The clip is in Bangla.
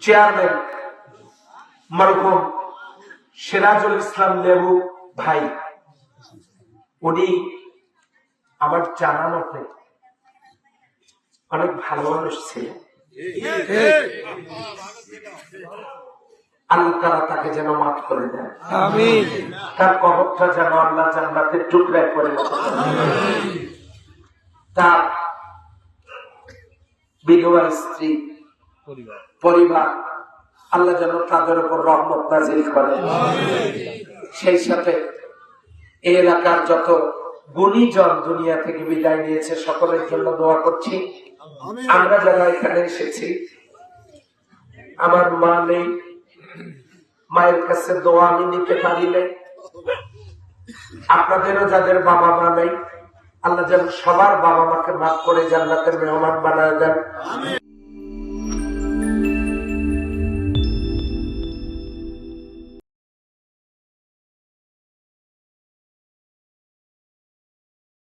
চেয়ারম্যান মরহুম সিরাজুল ইসলাম লেবু ভাই, উনি আমার জানা মতে অনেক ভালো মানুষ ছিলেন। আল্লাহ তাআলা তাকে যেন মাফ করে দেন, আমিন। তার কবরটা যেন আল্লাহ জান্নাতের টুকরায় পরিণত করেন, আমিন। তার বিধবা স্ত্রী পরিবার আল্লাহ যেন তাদের উপর রহমত নাজিল করেন, আমিন। সেই সাথে এই এলাকার যত গুণীজন দুনিয়া থেকে বিদায় নিয়েছে সকলের জন্য দোয়া করছি। আমরা যারা এখানে এসেছি, আমার মা নেই, মায়ের কাছে দোয়া আমি নিতে পারিলে, আপনাদেরও যাদের বাবা মা নেই, আল্লাহ যেন সবার বাবা মাকে মাফ করে জান্নাতের মেহমান বানায় দেন।